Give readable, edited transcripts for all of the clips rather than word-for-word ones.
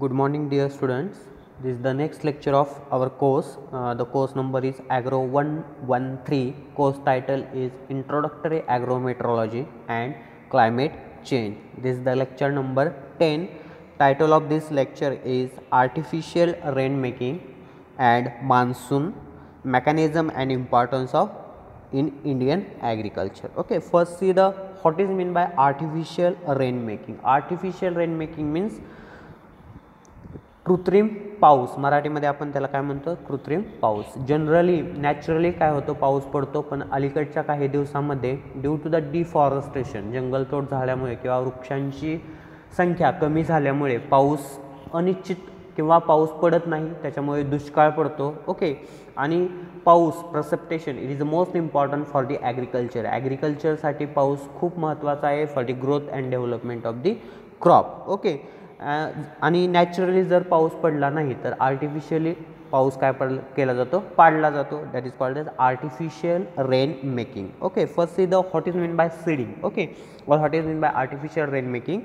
Good morning, dear students. This is the next lecture of our course. The course number is Agro 113. Course title is Introductory Agrometeorology and Climate Change. This is the lecture number 10. Title of this lecture is Artificial Rainmaking and Monsoon Mechanism and Importance of in Indian agriculture. Okay, first see the what is mean by artificial rainmaking. Artificial rainmaking means कृत्रिम पाऊस. मराठीमध्ये आपण त्याला काय म्हणतो? कृत्रिम पाऊस. Generally naturally काय होतं, पाऊस पडतो, पण अलीकडच्या काही दिवसांमध्ये ड्यू टू द डिफॉरेस्टेशन, जंगलतोड झाल्यामुळे किंवा वृक्षांची संख्या कमी झाल्यामुळे पाऊस अनिश्चित किंवा पाऊस पडत नाही, त्याच्यामुळे दुष्काळ पडतो. ओके, आणि पाऊस precipitation it is the most important for the agriculture. ॲग्रिकल्चरसाठी पाऊस खूप महत्त्वाचा आहे for the growth and development of the crop. Okay, आणि नॅचरली जर पाऊस पडला नाही तर आर्टिफिशियली पाऊस काय केला जातो, पाडला जातो. That is called as artificial rain making. Okay, first see the what is mean by seeding. Okay, और what is mean by artificial rain making.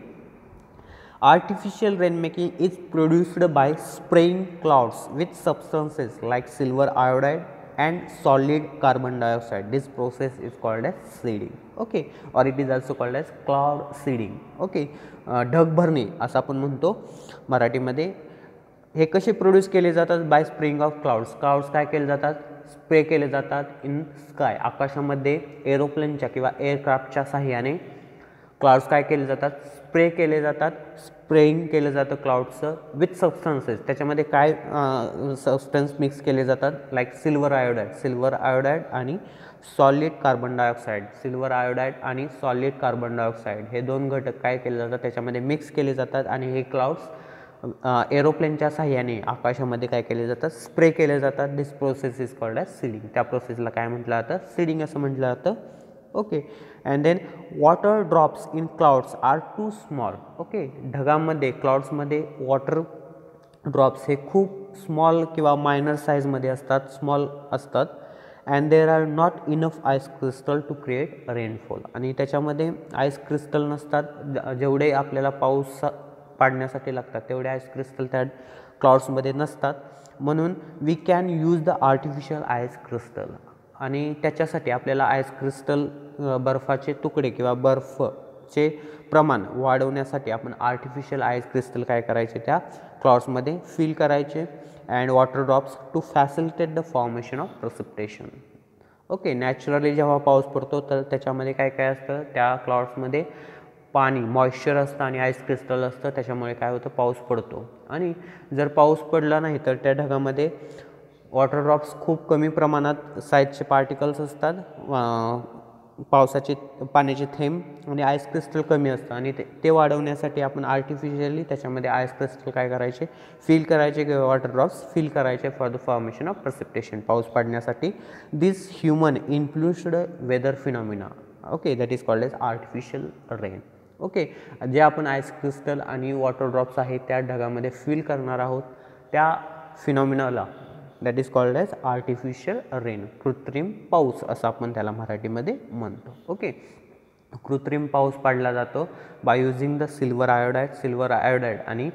Artificial rainmaking is produced by spraying clouds with substances like silver iodide and solid carbon dioxide. This process is called as seeding. Okay, or it is also called as cloud seeding. Okay, ढग भरणे असं आपण म्हणतो मराठीमध्ये. हे कसे produce केले जातात? Bye spraying of clouds. Clouds काय केले जातात? स्प्रे केले जातात इन स्काय. आकाशामध्ये एरोप्लेनच्या किंवा एअरक्राफ्टच्या साहाय्याने क्लाउड्स काय केले जातात? स्प्रे केले जातात. स्प्रेइंग केलं जातं क्लाउड्सचं विथ सबस्टन्सेस. त्याच्यामध्ये काय सबस्टन्स मिक्स केले जातात? लाईक सिल्वर आयोडाईड आणि solid carbon dioxide. Silver iodide आणि सॉलिड कार्बन डायऑक्साईड हे दोन घटक काय केले जातात? त्याच्यामध्ये मिक्स केले जातात आणि हे क्लाउड्स एरोप्लेनच्या साहाय्याने आकाशामध्ये काय केले जातात? स्प्रे केले जातात. This process is called as seeding. त्या प्रोसेसला काय म्हटलं जातं? सीडिंग असं म्हटलं जातं. Okay, and then water drops in clouds are too small. Okay, ढगामध्ये क्लाउड्समध्ये वॉटर ड्रॉप्स हे खूप स्मॉल किंवा मायनर साईजमध्ये असतात, स्मॉल असतात. And there are not enough ice crystal to create rainfall. आणि त्याच्यामध्ये आईस क्रिस्टल नसतात. जेवढे आपल्याला पाऊस पाडण्यासाठी लागतात तेवढे आईस क्रिस्टल त्या क्लाउड्समध्ये नसतात. म्हणून we can use the artificial ice crystal. आणि त्याच्यासाठी आपल्याला आईस क्रिस्टल बर्फाचे तुकडे किंवा बर्फचे प्रमाण वाढवण्यासाठी आपण आर्टिफिशियल आईस क्रिस्टल काय करायचे? त्या क्लाउड्समध्ये फिल करायचे. And water drops to facilitate the formation of precipitation. Okay, naturally जेव्हा पाऊस पडतो तर त्याच्यामध्ये काय काय असतं? त्या क्लाउड्समध्ये पाणी, मॉइश्चर असतं आणि आईस क्रिस्टल असतं. त्याच्यामुळे काय होतं? पाऊस पडतो. आणि जर पाऊस पडला नाही तर त्या ढगामध्ये वॉटर ड्रॉप्स खूप कमी प्रमाणात साईजचे पार्टिकल्स असतात, पाण्याचे थेंब, आणि आईस क्रिस्टल कमी असतं. आणि ते वाढवण्यासाठी आपण आर्टिफिशियली त्याच्यामध्ये आईस क्रिस्टल काय करायचे? फिल करायचे किंवा वॉटर ड्रॉप्स फिल करायचे for the formation of precipitation, पाऊस पाडण्यासाठी. This human influenced weather phenomena. Okay, that is called as artificial rain. Okay, जे आपण आईस क्रिस्टल आणि वॉटर ड्रॉप्स आहेत त्या ढगामध्ये फिल करणार आहोत, त्या फिनॉमिनाला that is called as artificial rain, कृत्रिम पाऊस असं आपण त्याला मराठीमध्ये म्हणतो. ओके, कृत्रिम पाऊस पाडला जातो by using the silver iodide आणि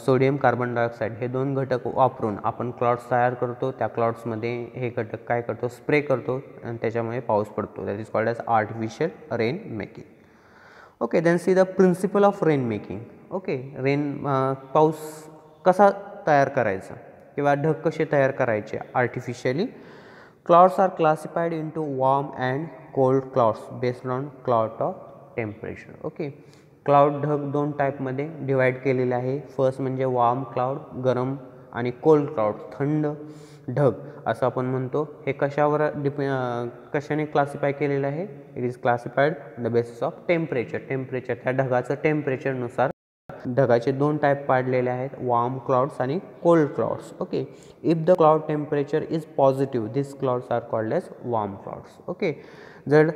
सोडियम कार्बन डायऑक्साईड हे दोन घटक वापरून आपण क्लाउड्स तयार करतो. त्या क्लाउड्समध्ये हे घटक काय करतो? स्प्रे करतो आणि त्याच्यामुळे पाऊस पडतो. That is called as artificial rain making. Okay, then see the principle of rain making. Okay, पाऊस कसा तयार करायचा किंवा ढग कसे तयार करायचे artificially? Clouds are classified into warm and cold clouds based on cloud of temperature. Okay, cloud ढग दोन टाईपमध्ये डिवाईड केलेले आहे. फर्स्ट म्हणजे वॉर्म क्लाउड, गरम, आणि कोल्ड क्लाउड, थंड ढग असं आपण म्हणतो. हे कशावर कशाने क्लासिफाय केलेलं आहे? It is classified on the basis of temperature. त्या ढगाचं टेम्परेचरनुसार ढगाचे दोन टाईप पाडलेले आहेत, वॉर्म क्लाउड्स आणि cold clouds. Okay, if the cloud temperature is positive this clouds are called as warm clouds. Okay, जर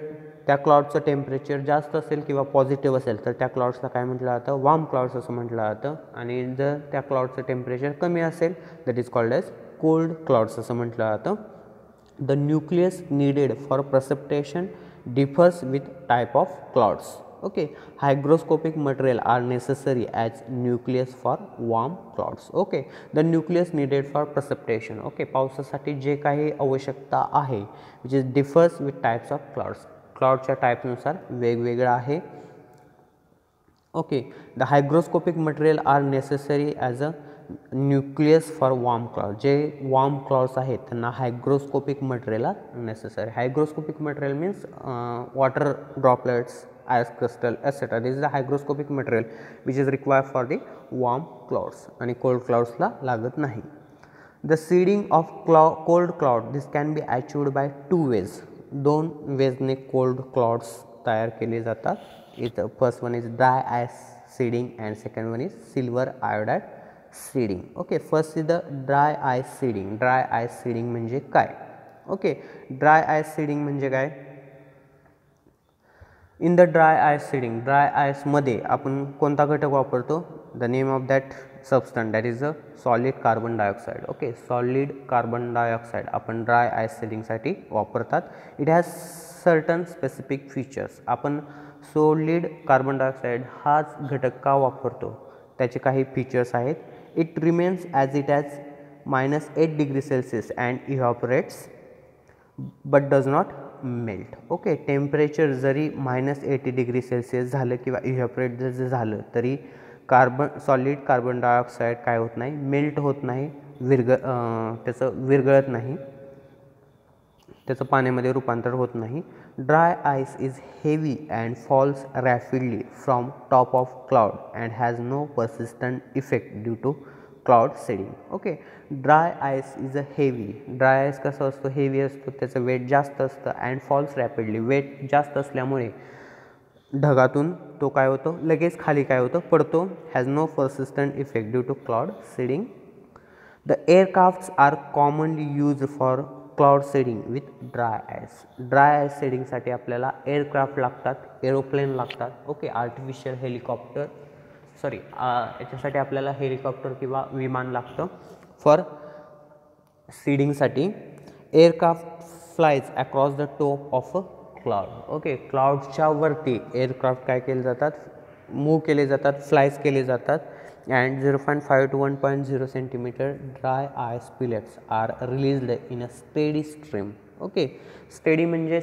त्या क्लाउडचं टेम्परेचर जास्त असेल किंवा पॉझिटिव्ह असेल तर त्या क्लाउड्सला काय म्हटलं जातं? वॉर्म क्लाउड्स असं म्हटलं जातं. आणि जर त्या क्लाउडचं टेम्परेचर कमी असेल that is called as cold clouds असं म्हटलं जातं. The nucleus needed for precipitation differs with type of clouds. Okay, hygroscopic material are necessary as nucleus for warm clouds. Okay, the nucleus needed for precipitation. Okay, पावसासाठी जे काही आवश्यकता आहे which is differs with types of clouds. क्लाउडच्या टाईपनुसार वेगवेगळा आहे. Okay, the hygroscopic material are necessary as a nucleus for warm cloud. जे warm clouds आहेत त्यांना hygroscopic material are necessary. Hygroscopic material means water droplets, ice crystal etcetera. This is the hygroscopic material which is required for the warm clouds आणि cold क्लाउड्सला लागत नाही. The seeding of cold cloud this can be achieved by 2 ways. 2 वेजने cold clouds तयार केले जातात. इथं first one is dry ice seeding and second one is silver iodide seeding. Okay, first is the dry ice seeding. Dry ice seeding म्हणजे काय? Okay, dry ice seeding म्हणजे काय? In the dry ice seeding, dry आयसमध्ये आपण कोणता घटक वापरतो? The name of that substance that is a solid carbon dioxide. Okay, solid carbon dioxide आपण ड्राय आयस सीडिंगसाठी वापरतात. It has certain specific features. आपण सॉलिड कार्बन डायऑक्साईड हाच घटक का वापरतो? त्याचे काही फीचर्स आहेत. It remains as it as -8 degree Celsius and evaporates but does not melt. Okay, temperature जरी -80 डिग्री सेल्सिअस झालं किंवा इव्हॅपोरेट जर झालं तरी सॉलिड कार्बन डायऑक्साईड काय होत नाही? मेल्ट होत नाही, त्याचं विरघळत नाही, त्याचं पाण्यामध्ये रूपांतर होत नाही. Dry ice is heavy and falls rapidly from top of cloud and has no persistent effect due to cloud seeding. Okay, dry ice is a heavy. Dry ice कसं असतो? हेवी असतो, त्याचं वेट जास्त असतं. अँड फॉल्स रॅपिडली, वेट जास्त असल्यामुळे ढगातून तो काय होतो? लगेच खाली काय होतं? पडतो. Has no persistent effect due to cloud seeding. The aircrafts are commonly used for cloud seeding with dry ice. Dry ice सीडिंगसाठी आपल्याला एअरक्राफ्ट लागतात, एरोप्लेन लागतात. ओके, आर्टिफिशियल हेलिकॉप्टर याच्यासाठी आपल्याला हेलिकॉप्टर किंवा विमान लागतं फॉर सीडिंगसाठी. Aircraft flies across the top of a cloud. Okay, क्लाउडच्या वरती एअरक्राफ्ट काय केले जातात? मूव्ह केले जातात, फ्लायज केले जातात. and 0.5 to 1.0 centimeter dry ice pellets are released in a steady stream. Okay, steady म्हणजे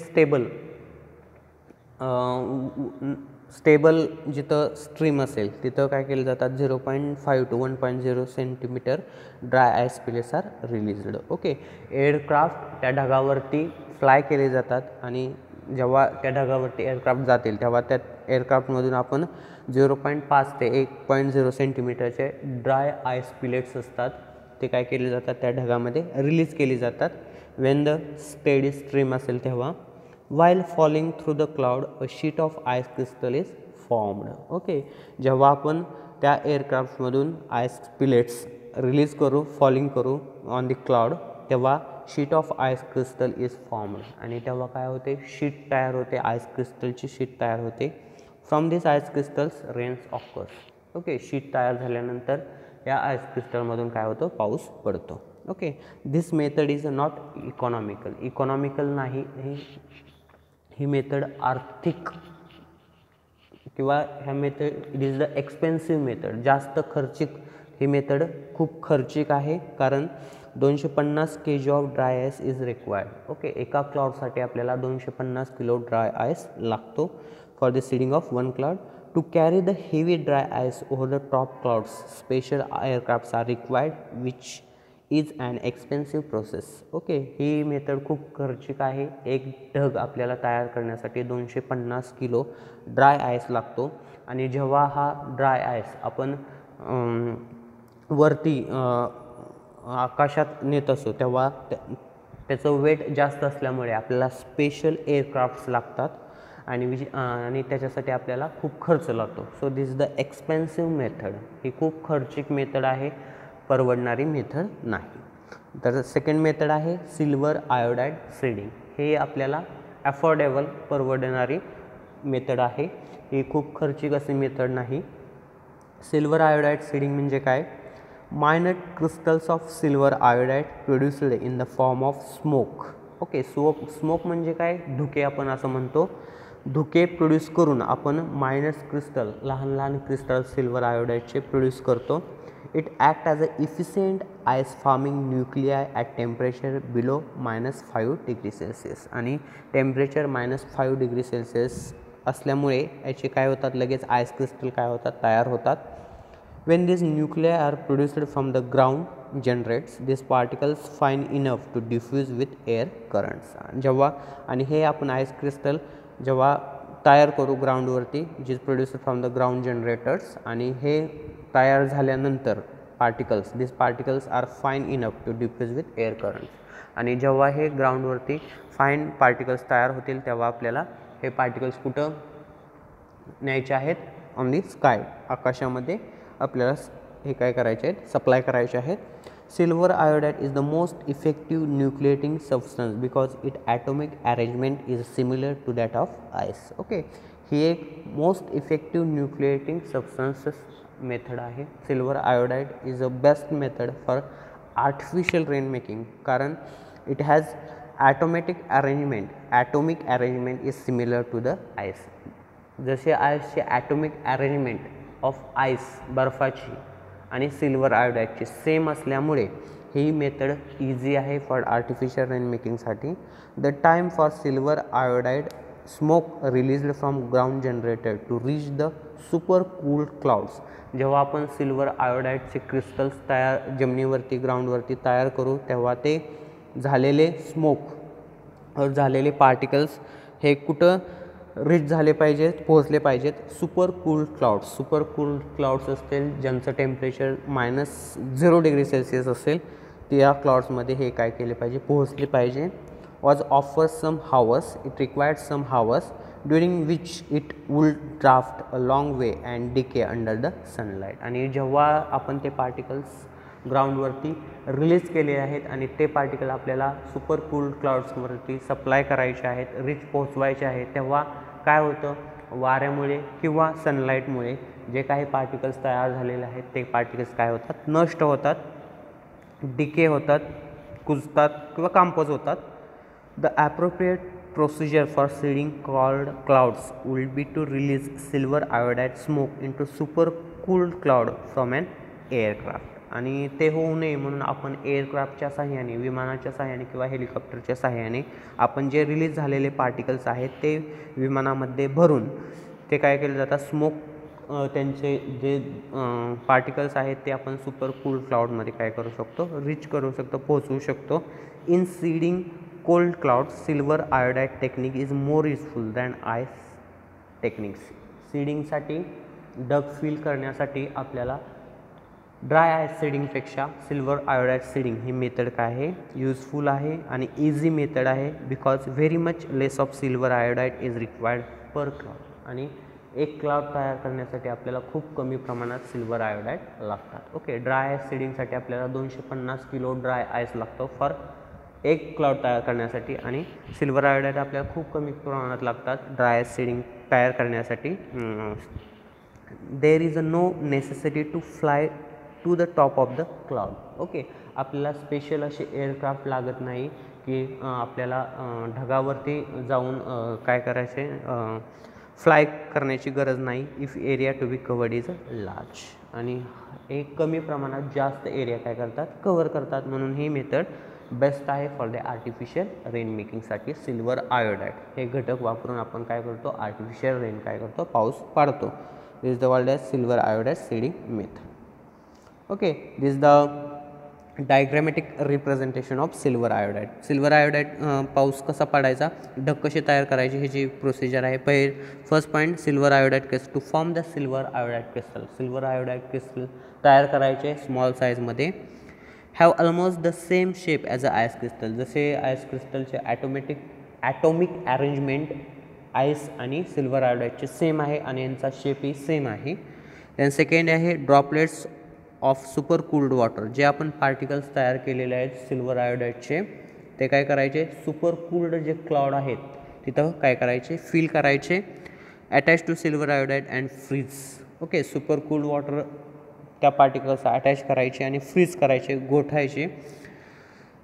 स्टेबल जिथं स्ट्रीम असेल तिथं काय केलं जातात? 0.5 to 1.0 centimetre dry ice pellets are released. Okay, aircraft त्या ढगावरती फ्लाय केले जातात आणि जेव्हा त्या ढगावरती एअरक्राफ्ट जातील तेव्हा त्या एअरक्राफ्टमधून आपण 0.5 ते 1.0 सेंटीमीटरचे ड्राय आयस पिलेट्स असतात ते काय केले जातात? त्या ढगामध्ये रिलीज केली जातात. वेन द स्टेडी स्ट्रीम असेल तेव्हा while falling through the cloud a sheet of ice crystal is formed. Okay, जेव्हा आपण त्या एअरक्राफ्टमधून आयस पिलेट्स रिलीज करू, फॉलिंग करू ऑन द क्लाउड, तेव्हा sheet of ice crystal is formed आणि तेव्हा काय होते? शीट तयार होते, आयस क्रिस्टलची शीट तयार होते. From this ice crystals rains occurs. Okay, sheet तयार झाल्यानंतर या आयस क्रिस्टलमधून काय होतं? पाऊस पडतो. Okay, this method is not economical नाही. ही मेथड आर्थिक किंवा ह्या method it is the expensive method, जास्त खर्चिक. ही मेथड खूप खर्चिक आहे कारण 250 kg of dry ice is required. Okay, एका क्लाउडसाठी आपल्याला 250 किलो ड्राय आयस लागतो for the seeding of one cloud. To carry the heavy dry ice over the top clouds special aircrafts are required which is an expensive process. Okay, ही method खूप खर्चिक आहे. एक ढग आपल्याला तयार करण्यासाठी 250 किलो ड्राय आयस लागतो आणि जेव्हा हा ड्राय आयस आपण वरती आकाशात नेत असतो तेव्हा त्याचं वेट जास्त असल्यामुळे आपल्याला स्पेशल एअरक्राफ्ट्स लागतात आणि त्याच्यासाठी आपल्याला खूप खर्च लागतो. So this is the expensive method. ही खूप खर्चिक मेथड आहे, परवडणारी मेथड नाही. तर सेकंड मेथड आहे सिल्वर आयोडाइड सीडिंग. हे आपल्याला अफोर्डेबल, परवडणारी मेथड आहे. ही खूप खर्चिक अशी मेथड नाही. सिल्वर आयोडाइड सीडिंग म्हणजे काय? Minor crystals of silver iodide produced in the form of smoke. Okay, smoke म्हणजे काय? धुके आपण असं म्हणतो. धुके प्रोड्यूस करून आपण मायनस क्रिस्टल, लहान लहान क्रिस्टल सिल्वर आयोडाईडचे प्रोड्यूस करतो. It act as a efficient ice forming nuclei at temperature below -5 degree Celsius. आणि टेम्परेचर -5 डिग्री सेल्सिअस असल्यामुळे याचे काय होतात, लगेच आयस क्रिस्टल काय होतात, तयार होतात. When these nuclei are produced from the ground generates, these particles fine enough to diffuse with air currents. जेव्हा आणि हे आपण आयस क्रिस्टल जेव्हा तयार करू ग्राउंडवरती, which is produced from the ground generators, आणि हे तयार झाल्यानंतर these particles are fine enough to diffuse with air currents. आणि जेव्हा हे ग्राउंडवरती फाईन पार्टिकल्स तयार होतील तेव्हा आपल्याला हे पार्टिकल्स कुठं न्यायचे आहेत, ऑन दी स्काय, आकाशामध्ये आपल्याला हे काय करायचे आहेत, सप्लाय करायचे आहेत. Silver iodide is the most effective nucleating substance because it atomic arrangement is similar to that of ice. Okay, ही एक most effective nucleating substances method आहे. Silver iodide is a best method for artificial rain making, कारण it has automatic atomic arrangement is similar to the ice. जसे आयसचे atomic arrangement of ice, बर्फाची आणि silver आयोडाईडची same असल्यामुळे ही method easy आहे फॉर आर्टिफिशियल रेन मेकिंगसाठी. The time for silver iodide smoke released from ground generator to reach the super cooled clouds. जेव्हा आपण सिल्वर आयोडाईडचे क्रिस्टल्स जमिनीवरती ग्राउंडवरती तयार करू तेव्हा ते झालेले स्मोक झालेले पार्टिकल्स हे कुठं रिच झाले पाहिजेत, पोहोचले पाहिजेत, सुपर कूल्ड क्लाउड्स असतील ज्यांचं टेम्परेचर -0 डिग्री सेल्सिअस असेल, त्या क्लाउड्समध्ये हे काय केले पाहिजे, पोहोचले पाहिजे. Was offer some hours, it required some hours during which it will drift a long way and decay under the sunlight. आणि जेव्हा आपण ते पार्टिकल्स ग्राउंडवरती रिलीज केले आहेत आणि ते पार्टिकल आपल्याला सुपर कूल्ड क्लाउड्सवरती सप्लाय करायचे आहेत, रिच पोहोचवायचे आहेत, तेव्हा काय होतं, वाऱ्यामुळे किंवा सनलाईटमुळे जे काही पार्टिकल्स तयार झालेले आहेत ते पार्टिकल्स काय होतात, नष्ट होतात, डिके होतात, कुजतात किंवा कंपोज होतात. The appropriate procedure for seeding cold clouds will be to release silver iodide smoke into super cooled cloud from an aircraft. आणि ते होऊ नये म्हणून आपण एअरक्राफ्टच्या साहाय्याने, विमानाच्या साहाय्याने किंवा हेलिकॉप्टरच्या साहाय्याने आपण जे रिलीज झालेले पार्टिकल्स आहेत ते विमानामध्ये भरून ते काय केले जातात, स्मोक त्यांचे जे पार्टिकल्स आहेत ते आपण सुपर कूल्ड क्लाउडमध्ये काय करू शकतो, रिच करू शकतो, पोहोचवू शकतो. In seeding cold cloud silver iodide technique is more useful than ice techniques. सीडिंगसाठी, डग फिल करण्यासाठी आपल्याला ड्राय आयस सीडिंगपेक्षा सिल्वर आयोडाईड सीडिंग ही मेथड काय आहे, यूजफुल आहे आणि इझी मेथड आहे. Because very much less of silver iodide is required per cloud. आणि एक क्लाउड तयार करण्यासाठी आपल्याला खूप कमी प्रमाणात सिल्वर आयोडाईड लागतात. ओके, ड्राय आयस सीडिंगसाठी आपल्याला 250 किलो ड्राय आयस लागतो फॉर एक क्लाउड तयार करण्यासाठी, आणि सिल्वर आयोडाईड आपल्याला खूप कमी प्रमाणात लागतात ड्राय आयस सीडिंग तयार करण्यासाठी. There is a no necessity to fly to the top of the cloud. Okay, आपल्याला स्पेशल असे एअरक्राफ्ट लागत नाही की आपल्याला ढगावरती जाऊन काय करायचे, फ्लाय करण्याची गरज नाही. If area to be covered is large. आणि एक कमी प्रमाणात जास्त एरिया काय करतात, कवर करतात. म्हणून ही मेथड बेस्ट आहे फॉर द आर्टिफिशियल रेन मेकिंगसाठी. सिल्वर आयोडाईड हे घटक वापरून आपण काय करतो, आर्टिफिशियल रेन काय करतो, पाऊस पाडतो. This is the world as silver iodide seeding method. Okay, this is the diagrammatic representation of silver iodide. Silver iodide पाऊस कसा पाडायचा, ढग कसे तयार करायचे ह्याची प्रोसिजर आहे. First point, silver iodide crystal. To form the silver iodide crystal, silver iodide crystal तयार करायचे स्मॉल साईजमध्ये. Have almost the same shape as a ice crystal. जसे आयस क्रिस्टलचे ॲटॉमिक अरेंजमेंट आयस आणि सिल्वर आयोडाईडचे सेम आहे आणि यांचा शेपही सेम आहे. देन सेकंड आहे droplets of super cooled water. जे आपण पार्टिकल्स तयार केलेले आहेत सिल्वर आयोडाईडचे ते काय करायचे, सुपर कूल्ड जे क्लाउड आहेत तिथं काय करायचे, फिल करायचे, attach to silver iodide and freeze. Okay, super cooled water त्या पार्टिकल्स अटॅच करायचे आणि फ्रीज करायचे, गोठायचे.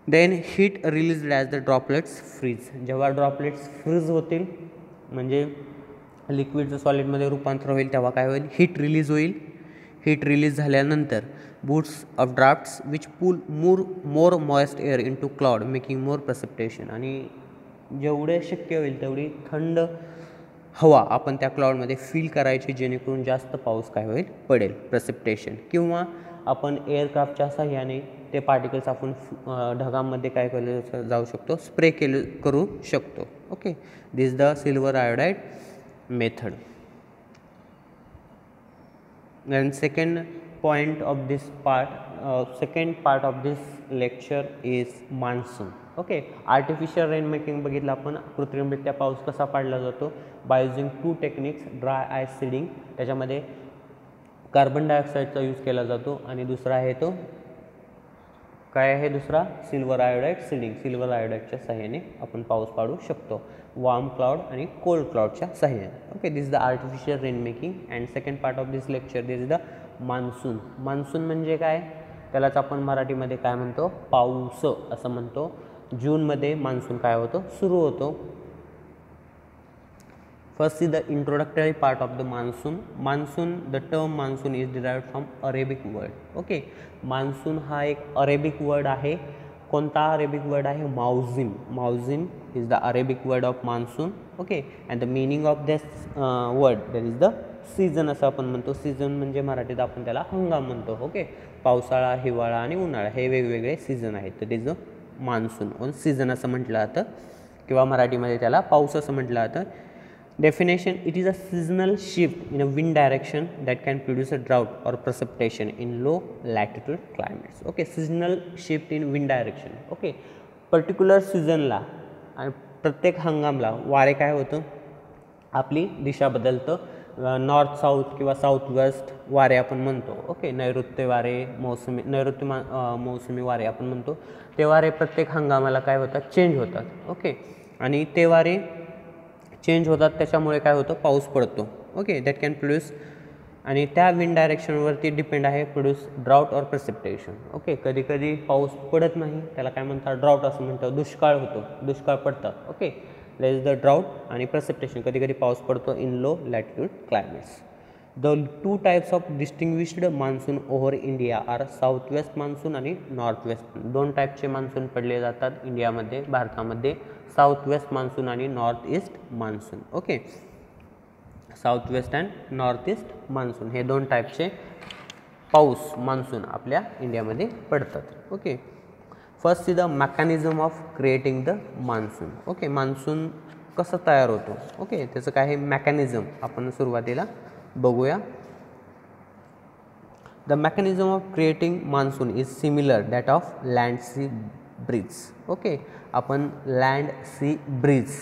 Then heat release as the droplets freeze. जेव्हा ड्रॉपलेट्स फ्रीज होतील म्हणजे लिक्विडचं सॉलिडमध्ये रूपांतर होईल तेव्हा काय होईल, हीट रिलीज होईल. हीट रिलीज झाल्यानंतर boots of drafts which pull more moist air in to cloud making more precipitation. आणि जेवढे शक्य होईल तेवढी थंड हवा आपण त्या क्लाउडमध्ये फील करायची, जेणेकरून जास्त पाऊस काय होईल, पडेल, प्रेसिपिटेशन. किंवा आपण एअरक्राफ्टच्या साह्याने ते पार्टिकल्स आपण ढगांमध्ये काय केलं जाऊ शकतो, स्प्रे करू शकतो. Okay, this the silver iodide method. And second part of this lecture is monsoon. Okay, artificial rain making बघितलं आपण, कृत्रिमरित्या पाऊस कसा पाडला जातो, by using 2 techniques, dry eye seeding, त्याच्यामध्ये कार्बन डायऑक्साईडचा यूज केला जातो, आणि दुसरा आहे तो काय आहे, दुसरा सिल्वर आयोडाईड सीडिंग. सिल्वर आयोडाईडच्या सहाय्याने आपण पाऊस पाडू शकतो, वार्म क्लाउड आणि कोल्ड क्लाउडच्या सहाय्याने. Okay, this is the artificial rain making. And second part of this lecture, this is the monsoon. Monsoon म्हणजे काय, त्यालाच आपण मराठीमध्ये काय म्हणतो, पाऊस असं म्हणतो. जूनमध्ये मान्सून काय होतो, सुरू होतो. First is the introductory part of the monsoon. Monsoon, the term monsoon is derived from Arabic word. Okay, monsoon हा एक Arabic word आहे. कोणता Arabic word आहे, मौसिम. मौसिम is the Arabic word of monsoon. Okay, and the meaning of this word, that is the season असं आपण म्हणतो. Season म्हणजे मराठीत आपण त्याला हंगाम म्हणतो. ओके, पावसाळा, हिवाळा आणि उन्हाळा हे वेगवेगळे सीझन आहेत. तर is the monsoon on season असं म्हटलं जातं, किंवा मराठीमध्ये त्याला पाऊस असं म्हटलं जातं. Definition: it is a seasonal shift in a wind direction that can produce a drought or precipitation in low latitude climates. Okay, seasonal shift in wind direction. Okay, particular seasonला आणि प्रत्येक हंगामला वारे काय होतं, आपली दिशा बदलतं. नॉर्थ साऊथ किंवा south west वारे आपण म्हणतो. ओके, नैऋत्य वारे, मौसमी वारे आपण म्हणतो. ते वारे प्रत्येक हंगामाला काय होतात, चेंज होतात. ओके, आणि ते वारे चेंज होतात, त्याच्यामुळे काय होतं, पाऊस पडतो. ओके, दॅट कॅन प्रोड्यूस, आणि त्या विंड डायरेक्शनवरती डिपेंड आहे, produce drought or precipitation. Okay, कधी कधी पाऊस पडत नाही, त्याला काय म्हणतात, ड्राउट असं म्हणतात. दुष्काळ होतो, दुष्काळ पडतात. Okay, that is the drought. आणि प्रेसिपिटेशन, कधी कधी पाऊस पडतो in low latitude climates. The 2 types of distinguished monsoon over India are south west monsoon आणि नॉर्थ वेस्ट. 2 टाईपचे मान्सून पडले जातात इंडियामध्ये, भारतामध्ये, साऊथ वेस्ट मान्सून आणि north east monsoon. Okay, south west and north east monsoon हे 2 टाईपचे पाऊस मान्सून आपल्या इंडियामध्ये पडतात. Okay, first is the mechanism of creating the monsoon. Okay, monsoon कसं तयार होतो. ओके, त्याचं काय आहे मेकॅनिझम, आपण सुरुवातीला बघूया. The mechanism of creating monsoon is similar that of land sea breeze. Okay, आपण land sea breeze,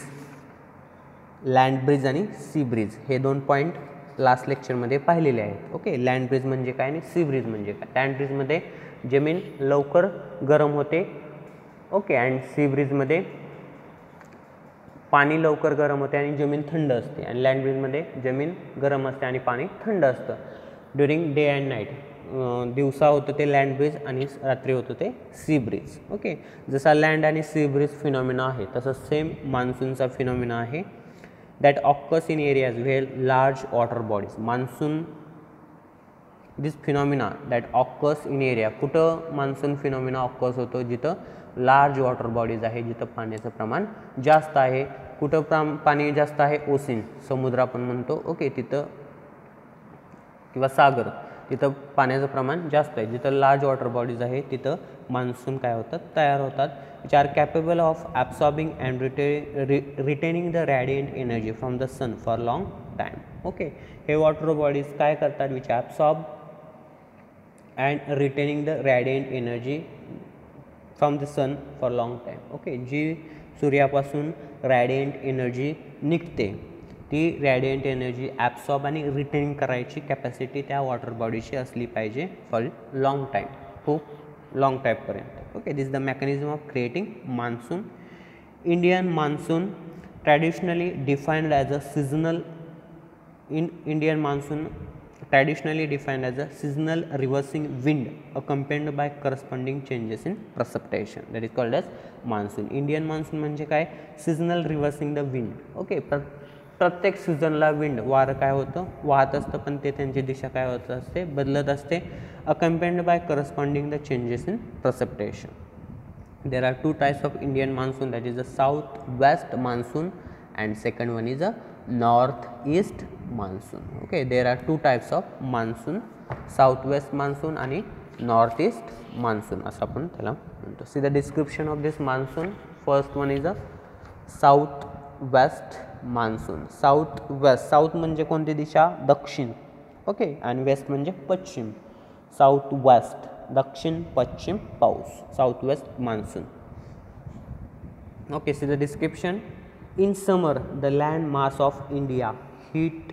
land breeze आणि सी ब्रिज हे 2 पॉईंट लास्ट लेक्चरमध्ये पाहिलेले आहेत. ओके, लँड ब्रिज म्हणजे काय आणि सी ब्रिज म्हणजे काय. लँड ब्रिजमध्ये जमीन लवकर गरम होते. ओके, अँड सी ब्रिजमध्ये पाणी लवकर गरम होते आणि जमीन थंड असते. आणि लँड ब्रिजमध्ये जमीन गरम असते आणि पाणी थंड असतं. ड्युरिंग डे अँड नाईट, दिवसा होतं ते लँड ब्रिज आणि रात्री होतं ते सी ब्रिज. ओके, जसा लँड आणि सी ब्रिज फिनॉमिना आहे, तसं सेम मान्सूनचा फिनॉमिना आहे. That occurs in areas where large water bodies. Monsoon, this phenomena that occurs in area, कुठं मान्सून फिनॉमिना ऑकर्स होतो, जिथं लार्ज वॉटर बॉडीज आहे, जिथं पाण्याचं प्रमाण जास्त आहे. कुठं पाणी जास्त आहे, ओशन, समुद्र आपण म्हणतो. ओके, तिथं किंवा सागर, तिथं पाण्याचं प्रमाण जास्त आहे. जिथं लार्ज वॉटर बॉडीज आहे तिथं मान्सून काय होतात, तयार होतात. Which are capable of absorbing and retaining the radiant energy from the sun for long time. Okay, हे वॉटर बॉडीज काय करतात, which absorb and retaining the radiant energy from the sun for long time. Okay, जी सूर्यापासून radiant energy निघते, ती radiant energy absorb आणि retain करायची capacity त्या वॉटर बॉडीची असली पाहिजे फॉर लाँग टाईम, खूप लाँग टाईमपर्यंत. Okay, this is the mechanism of creating monsoon. Indian monsoon traditionally defined as a seasonal, Indian monsoon traditionally defined as a seasonal reversing wind accompanied by corresponding changes in precipitation, that is called as monsoon. Indian monsoon म्हणजे काय, seasonal reversing the wind. Okay, प्रत्येक सीझनला wind वारं काय होतं वाहत असतं, पण ते त्यांची दिशा काय होत असते बदलत असते. Accompanied by corresponding the changes in precipitation. There are two types of Indian monsoon, that is the southwest monsoon and second one is a northeast monsoon. Okay, there are two types of monsoon, southwest monsoon आणि northeast monsoon असं आपण त्याला म्हणतो. See the description of this monsoon. First one is a southwest monsoon. South म्हणजे कोणती दिशा दक्षिण. Okay, आणि waste म्हणजे पश्चिम. साऊथ वेस्ट दक्षिण पश्चिम पाऊस, south west monsoon. Okay, see the description. In summer the land mass of India heat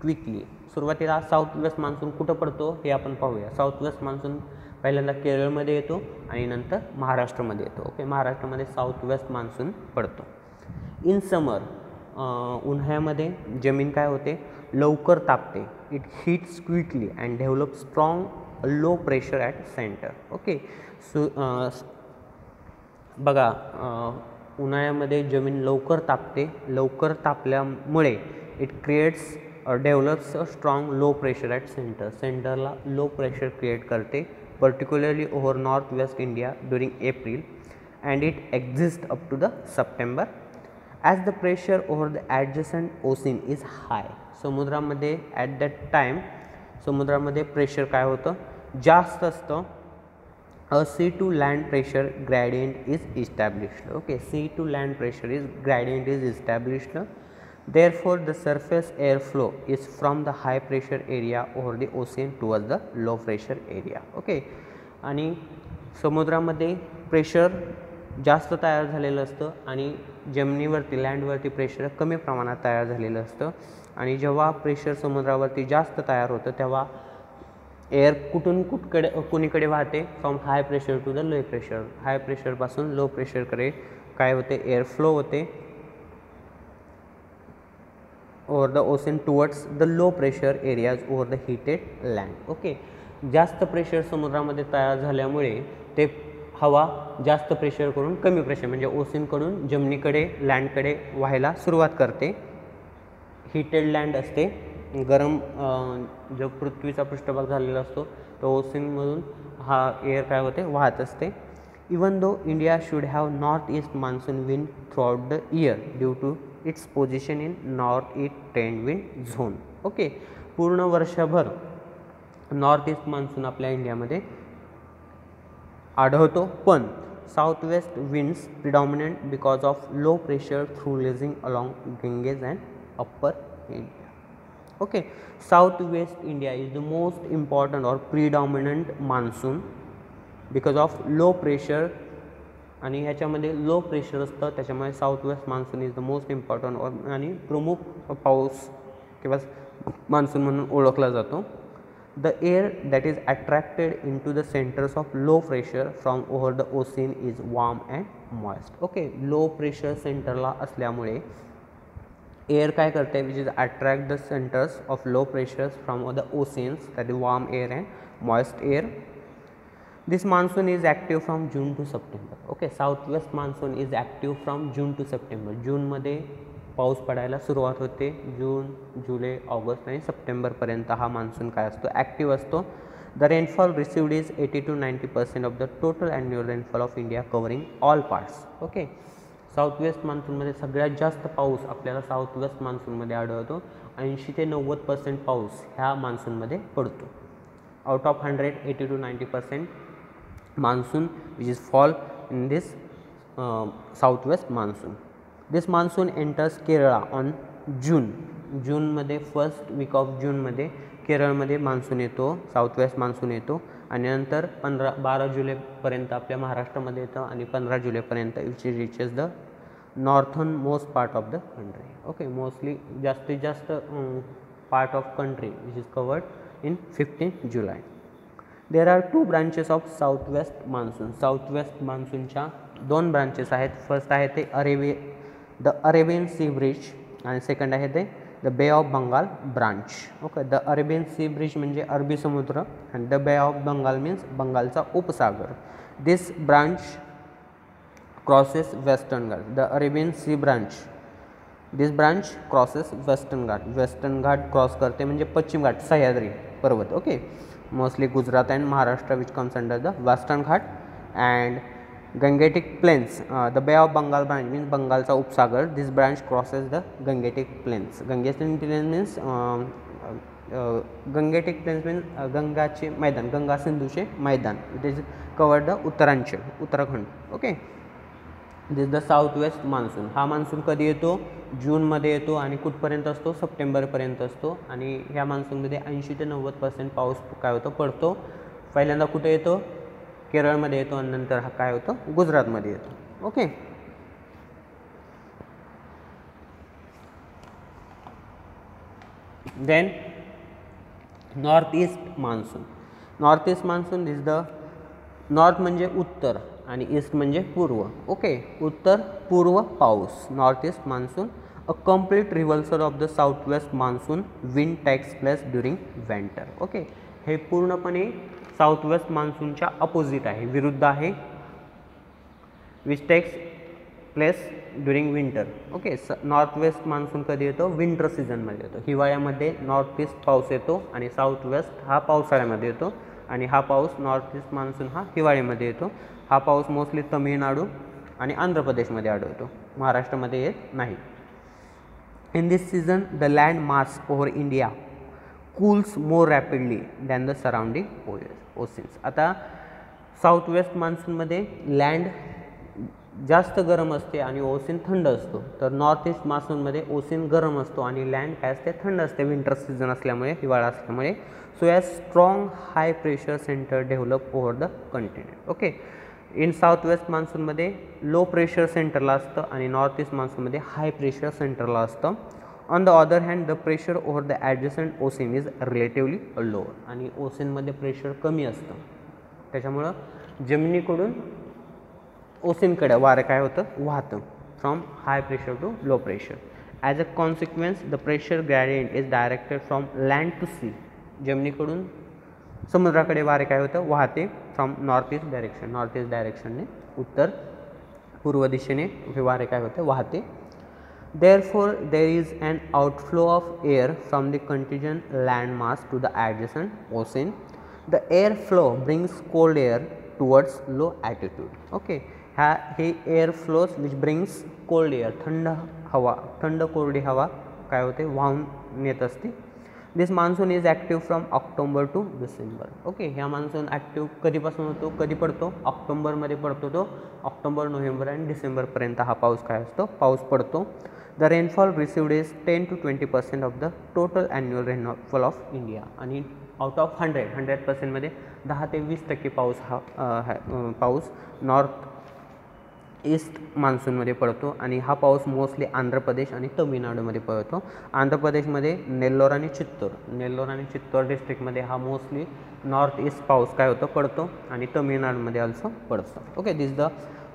quickly. सुरुवातीला साऊथ वेस्ट मान्सून कुठं पडतो हे आपण पाहूया. साऊथ वेस्ट मान्सून पहिल्यांदा केरळमध्ये येतो आणि नंतर महाराष्ट्रामध्ये येतो. ओके, महाराष्ट्रामध्ये साऊथ वेस्ट मान्सून पडतो. इन समर उन्हाळ्यामध्ये जमीन काय होते लवकर तापते. It heats quickly and develop strong low pressure at centre. Okay, so बघा उन्हाळ्यामध्ये जमीन लवकर तापते. लवकर तापल्यामुळे it creates develops a strong low pressure at centre. सेंटरला लो प्रेशर क्रिएट करते, particularly over north west India during April and it exist up to the September. As the pressure over the adjacent ocean is high. समुद्रामध्ये at that time समुद्रामध्ये pressure काय होतं जास्त असतं. A sea to land pressure gradient is established. Okay, sea to land pressure is gradient is established. Therefore the surface air flow is from the high pressure area over the ocean towards the low pressure area. Okay, आणि समुद्रामध्ये pressure जास्त तयार झालेलं असतं आणि जमिनीवरती लँडवरती pressure कमी प्रमाणात तयार झालेलं असतं. आणि जेव्हा प्रेशर समुद्रावरती जास्त तयार होतं तेव्हा एअर कुणीकडे वाहते from high pressure to the low pressure. High प्रेशरपासून लो प्रेशरकडे काय होते एअर फ्लो होते over the ocean towards the low pressure areas over the heated land. Okay, जास्त प्रेशर समुद्रामध्ये तयार झाल्यामुळे ते हवा जास्त प्रेशर करून कमी प्रेशर म्हणजे ओशनकडून जमिनीकडे लँडकडे व्हायला सुरुवात करते. हीटेड लँड असते, गरम जो पृथ्वीचा पृष्ठभाग झालेला असतो तो ओशनमधून हा एअर काय होते वाहत असते. Even though India should have north east monsoon wind throughout the year due to its position in north east trade wind zone. Okay, पूर्ण वर्षभर नॉर्थ ईस्ट मान्सून आपल्या इंडियामध्ये आढळतो, पण south west winds predominant because of low pressure through lazing along Ganges and upper India. Okay, south west India is the most important or predominant monsoon because of low pressure. आणि ह्याच्यामध्ये low pressure असतं त्याच्यामुळे south west monsoon is the most important आणि प्रमुख पाऊस किंवा monsoon म्हणून ओळखला जातो. The air that is attracted into the centers of low pressure from over the ocean is warm and moist. Okay, low pressure centerला असल्यामुळे एअर काय करते which is attract the centers of low pressures from the oceans, that is warm air and moist air. This monsoon is active from June to September. Okay, southwest monsoon is active from June to September. जूनमध्ये पाऊस पडायला सुरुवात होते. जून, जुलै, August आणि सप्टेंबरपर्यंत हा monsoon काय असतो ॲक्टिव्ह असतो. The rainfall received is 80 to 90% of the total annual rainfall of India covering all parts. Okay, south west मान्सूनमध्ये सगळ्यात जास्त पाऊस आपल्याला साऊथ वेस्ट मान्सूनमध्ये आढळतो. 80 ते 90% पाऊस ह्या मान्सूनमध्ये पडतो. Out of 100 80 to 90% monsoon which is fall in this south west monsoon. This monsoon enters Kerala on जूनमध्ये फर्स्ट वीक ऑफ जूनमध्ये केरळमध्ये मान्सून येतो, साऊथ वेस्ट मान्सून येतो. आणि नंतर 12 जुलैपर्यंत आपल्या महाराष्ट्रामध्ये येतं आणि 15 जुलैपर्यंत which reaches the northern most part of the country. Okay, mostly जास्तीत जास्त part of country which is covered in 15 July. There are 2 branches of south west monsoon. South west मान्सूनच्या 2 ब्रांचेस आहेत. फर्स्ट आहे ते द अरेबियन सी ब्रिज आणि second आहे ते the बे of Bengal branch. Okay, the Arabian sea bridge म्हणजे अरबी समुद्र आणि द बे ऑफ बंगाल मीन्स बंगालचा उपसागर. This branch crosses Western Ghat. The Arabian Sea branch this branch crosses Western Ghat, Western Ghat cross करते म्हणजे पश्चिम घाट, सह्याद्री पर्वत. Okay, mostly Gujarat and Maharashtra which comes under the Western Ghat. And Gangetic plains, the बे ऑफ बंगाल ब्रांच मीन्स बंगालचा उपसागर. This branch crosses the Gangetic plains. Gangetic plains means Gangetic plains means गंगाचे मैदान, गंगा सिंधूचे मैदान. It is covered the Uttaranchal, Uttarakhand. Okay, this the south west monsoon. हा monsoon कधी येतो? जूनमध्ये येतो आणि कुठपर्यंत असतो? सप्टेंबरपर्यंत असतो. आणि ह्या मान्सूनमध्ये 80 ते 90% पाऊस काय होतो? पडतो. पहिल्यांदा कुठे येतो? केरळमध्ये येतो आणि नंतर हा काय होतो? गुजरातमध्ये येतो. Okay, then north east monsoon. North east monsoon is the, north म्हणजे उत्तर आणि ईस्ट म्हणजे पूर्व. ओके, उत्तर पूर्व पाऊस. North east monsoon, a complete reversal of the south west monsoon wind takes place during winter. Okay, हे पूर्णपणे साऊथ वेस्ट मान्सूनच्या अपोजिट आहे, विरुद्ध आहे. Which takes place during winter. Okay, north west monsoon कधी येतो? विंटर सीझनमध्ये येतो. हिवाळ्यामध्ये नॉर्थ ईस्ट पाऊस येतो आणि साऊथ वेस्ट हा पावसाळ्यामध्ये येतो. आणि हा पाऊस नॉर्थ ईस्ट मान्सून हा हिवाळ्यामध्ये येतो. हा पाऊस मोस्टली तमिळनाडू आणि आंध्र प्रदेशमध्ये आढळतो, महाराष्ट्रामध्ये येत नाही. In this season the land mass over India cools more rapidly than the surrounding oceans. आता साऊथ वेस्ट मान्सूनमध्ये लँड जास्त गरम असते आणि ओशन थंड असतो. तर नॉर्थ ईस्ट मान्सूनमध्ये ओशन गरम असतो आणि लँड काय असते? थंड असते, विंटर सीझन असल्यामुळे, हिवाळा असल्यामुळे. So as strong high pressure centre develop over the continent. Okay, in south west मान्सूनमध्ये लो प्रेशर सेंटरला असतं आणि नॉर्थ ईस्ट मान्सूनमध्ये हाय प्रेशर सेंटरला असतं. On the other hand the pressure over the adjacent ocean is relatively lower. आणि ओशनमध्ये pressure कमी असतं, त्याच्यामुळं जमिनीकडून ओशनकडे वारं काय होतं? वाहतं, from high pressure to low pressure. As a consequence the pressure gradient is directed from land to sea. जमिनीकडून समुद्राकडे वारे काय होतं? वाहते, from north east direction, north east डायरेक्शनने, उत्तर पूर्व दिशेने हे वारे काय होते? वाहते. Therefore, there is an outflow of air from the contingent land mass to the adjacent ocean. The air flow brings cold air towards low altitude. Okay, हे air flows which brings cold air, थंड हवा, थंड कोरडी हवा काय होते? वाहून नेत असते. This monsoon is active from October to December. Okay, ह्या मान्सून ॲक्टिव्ह कधीपासून होतो? कधी पडतो? ऑक्टोबरमध्ये पडतो. तो ऑक्टोबर, नोव्हेंबर आणि डिसेंबरपर्यंत हा पाऊस काय असतो? पाऊस पडतो. The rainfall received is 10 to 20% of the total annual rainfall of India. आणि आउट ऑफ 100% 10 ते 20% पाऊस पाऊस नॉर्थ ईस्ट मान्सूनमध्ये पडतो. आणि हा पाऊस मोस्टली आंध्र प्रदेश आणि तमिळनाडूमध्ये पडतो. आंध्र प्रदेशमध्ये नेल्लोर आणि चित्तूर डिस्ट्रिक्टमध्ये हा मोस्टली नॉर्थ ईस्ट पाऊस काय होतो? पडतो. आणि तमिळनाडूमध्ये ऑल्सो पडतो. Okay, this the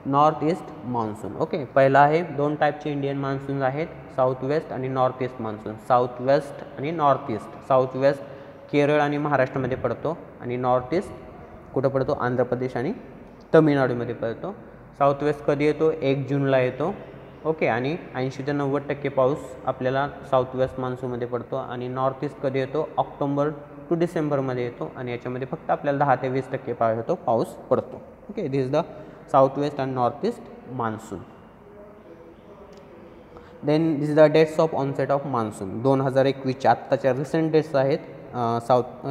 north east monsoon. Okay, पहिला आहे, दोन टाईपचे इंडियन मान्सून्स आहेत, साऊथ वेस्ट आणि north east monsoon. South west आणि north east. South west Kerala आणि महाराष्ट्रामध्ये पडतो आणि नॉर्थ ईस्ट कुठं पडतो? आंध्र प्रदेश आणि तमिळनाडूमध्ये पडतो. साऊथ वेस्ट कधी येतो? 1 जूनला येतो. ओके, आणि 80 ते 90% पाऊस आपल्याला साऊथ वेस्ट मान्सूनमध्ये पडतो. आणि नॉर्थ ईस्ट कधी येतो? ऑक्टोबर टू डिसेंबरमध्ये येतो आणि याच्यामध्ये फक्त आपल्याला 10 ते 20% पाऊस पडतो. Okay, this the south west and north east monsoon. Then this the dates of onset of monsoon. 2021च्या आत्ताच्या रिसेंट डेट्स आहेत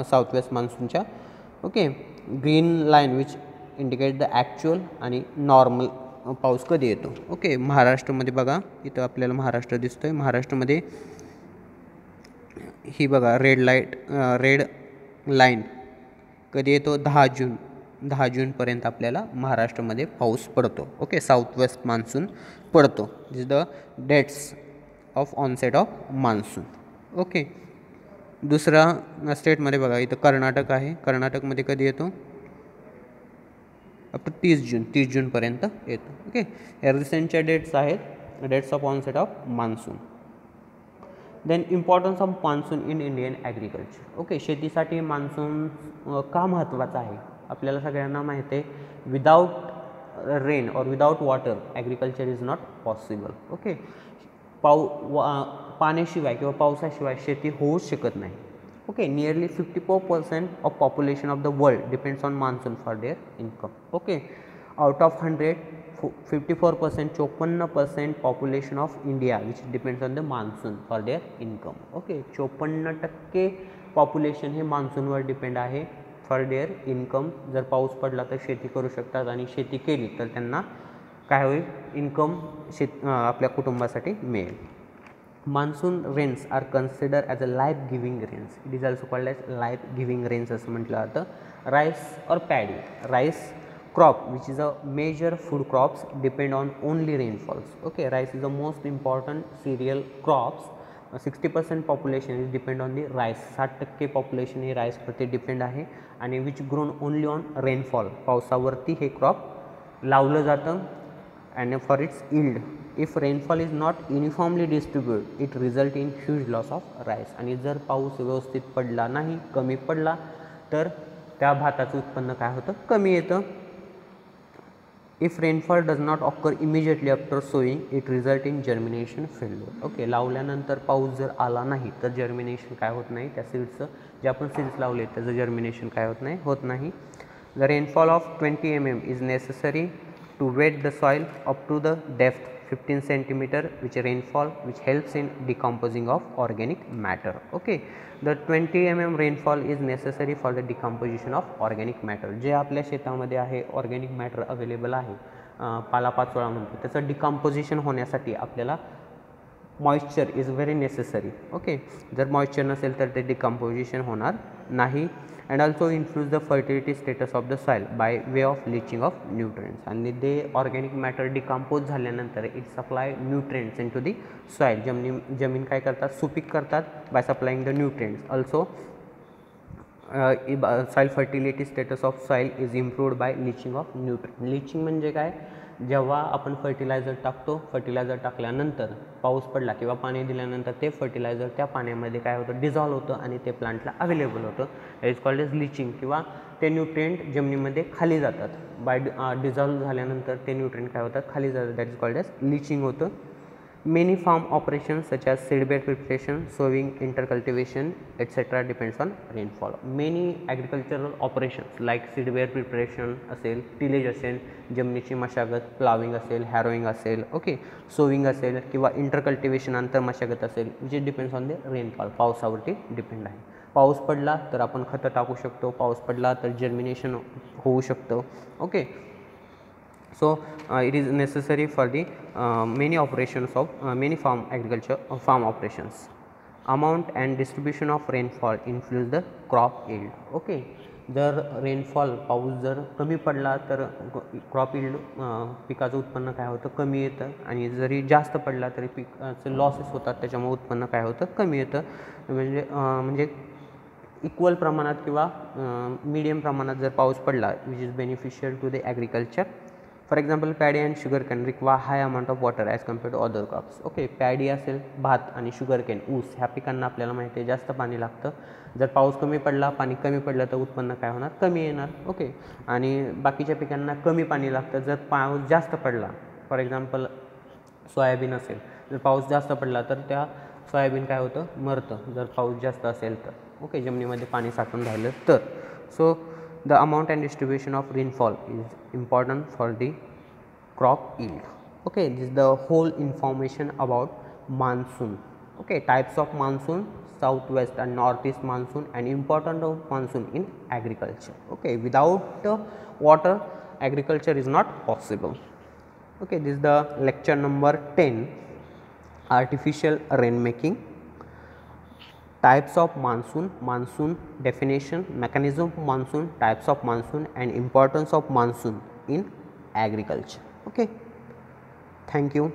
साऊथ वेस्ट मान्सूनच्या. Okay, green line which indicate the actual आणि नॉर्मल पाऊस कधी येतो. ओके, महाराष्ट्रामध्ये बघा, इथं आपल्याला महाराष्ट्र दिसतो आहे. महाराष्ट्रामध्ये ही बघा रेड लाईन कधी येतो? 10 जून. 10 जूनपर्यंत आपल्याला महाराष्ट्रामध्ये पाऊस पडतो. ओके, साऊथ वेस्ट मान्सून पडतो. This the dates of onset of monsoon. Okay, दुसरा स्टेटमध्ये बघा, इथं कर्नाटक आहे. कर्नाटकमध्ये कधी येतो? अप टू 30 जूनपर्यंत येतो. ओके, या रिसेंटच्या डेट्स आहेत, dates of onset of monsoon. Then importance of monsoon in Indian agriculture. Okay, शेतीसाठी मान्सून का महत्त्वाचा आहे? आपल्याला सगळ्यांना माहिती आहे, विदाऊट रेन और without water agriculture is not possible. Okay, पाण्याशिवाय किंवा पावसाशिवाय शेती होऊच शकत नाही. Okay, nearly 54% of population of the world depends on monsoon for their income. Okay, out of 100 54% 54% population of India which depends on the monsoon for their income. Okay, 54% population हे मान्सूनवर depend आहे फॉर देअर इन्कम. जर पाऊस पडला तर शेती करू शकतात आणि शेती केली तर त्यांना काय होईल, इन्कम आपल्या कुटुंबासाठी मिळेल. Monsoon rains are consider as a life giving rains. It is also called as life giving rains असं म्हटलं जातं. राईस और paddy. Rice crop which is a major food crops depend on only rainfalls. Okay, rice is the most important cereal crops. 60% population is depend on the rice. 60% population हे राईसवरती depend आहे आणि which grown only on rainfall. पावसावरती हे crop लावलं जातं. And for its yield if rainfall is not uniformly distribute it result in huge loss of rice. आणि जर पाऊस व्यवस्थित पडला नाही, कमी पडला, तर त्या भाताचं उत्पन्न काय होतं, कमी येतं. If rainfall does not occur immediately after sowing it result in germination failure. Okay, लावल्यानंतर पाऊस जर आला नाही तर जर्मिनेशन काय होत नाही, त्या सीड्सचं जे आपण सीड्स लावले त्याचं जर्मिनेशन काय होत नाही. The rainfall of 20 mm is necessary to wet the soil up to the depth 15 cm which rainfall which helps in decomposing of organic matter. Okay, the 20 mm rainfall is necessary for the decomposition of organic matter. जे आपल्या शेतामध्ये आहे organic matter available आहे, पालापाचोळा म्हणतो, त्याचं decomposition होण्यासाठी आपल्याला moisture is very necessary. Okay, जर मॉइश्चर नसेल तर ते डिकम्पोजिशन होणार नाही. And also influence the fertility status of the soil by way of leaching of nutrients. आणि ते ऑर्गॅनिक मॅटर डिकम्पोज झाल्यानंतर it supply nutrients in to the soil. जमीन काय करतात, सुपीक करतात by supplying the nutrients. Also soil fertility status of soil is improved by leaching of nutrient. Leaching म्हणजे काय, जेव्हा आपण फर्टिलायझर टाकतो, फर्टिलायझर टाकल्यानंतर पाऊस पडला किंवा पाणी दिल्यानंतर ते फर्टिलायझर त्या पाण्यामध्ये काय होतं, डिझॉल्व होतं आणि ते प्लांटला अवेलेबल होतं. Is called as leaching. किंवा ते न्यूट्रिएंट जमिनीमध्ये खाली जातात. बाय डिझॉल्व झाल्यानंतर ते न्यूट्रिएंट काय होतात, खाली जातात. That is called as leaching होतं. Many farm operations such as seedbed preparation, sowing, intercultivation, etc. depends on rainfall. Many agricultural operations like seedbed preparation असेल, टिलेज असेल, जमिनीची मशागत, प्लाविंग असेल, हॅरोईंग असेल, ओके, सोविंग असेल किंवा इंटरकल्टिवेशन आंतर मशागत असेल, which depends on the rainfall. पावसावरती डिपेंड आहे. पाऊस पडला तर आपण खतं टाकू शकतो, पाऊस पडला तर जर्मिनेशन होऊ शकतं. Okay, so it is necessary for the many operations of many farm operations. Amount and distribution of rainfall influence the crop yield. Okay, जर रेनफॉल पाऊस जर कमी पडला तर क्रॉप यील्ड पिकाचं उत्पन्न काय होतं, कमी येतं. आणि जरी जास्त पडला तरी पिकाचे लॉसेस होतात, त्याच्यामुळे उत्पन्न काय होतं, कमी येतं. म्हणजे इक्वल प्रमाणात किंवा मीडियम प्रमाणात जर पाऊस पडला which is beneficial to the agriculture. For example paddy and sugar cane require high amount of water as compare to other crops. Okay, paddy असेल, भात आणि शुगर कॅन, ऊस, ह्या पिकांना आपल्याला माहिती आहे जास्त पाणी लागतं. जर पाऊस कमी पडला, पाणी कमी पडलं तर उत्पन्न काय होणार, कमी येणार. ओके, आणि बाकीच्या पिकांना कमी पाणी लागतं. जर पाऊस जास्त पडला, फॉर एक्झाम्पल सोयाबीन असेल, जर पाऊस जास्त पडला तर त्या सोयाबीन काय होतं, मरतं, जर पाऊस जास्त असेल तर. ओके, जमिनीमध्ये पाणी साठून राहिलं तर. So the amount and distribution of rainfall is important for the crop yield. Okay, this is the whole information about monsoon. Okay, types of monsoon, southwest and northeast monsoon, and importance of monsoon in agriculture. Okay, without water agriculture is not possible. Okay, this is the lecture number 10, artificial rainmaking. Types of monsoon, monsoon definition, mechanism of monsoon, types of monsoon, and importance of monsoon in agriculture. Okay, thank you.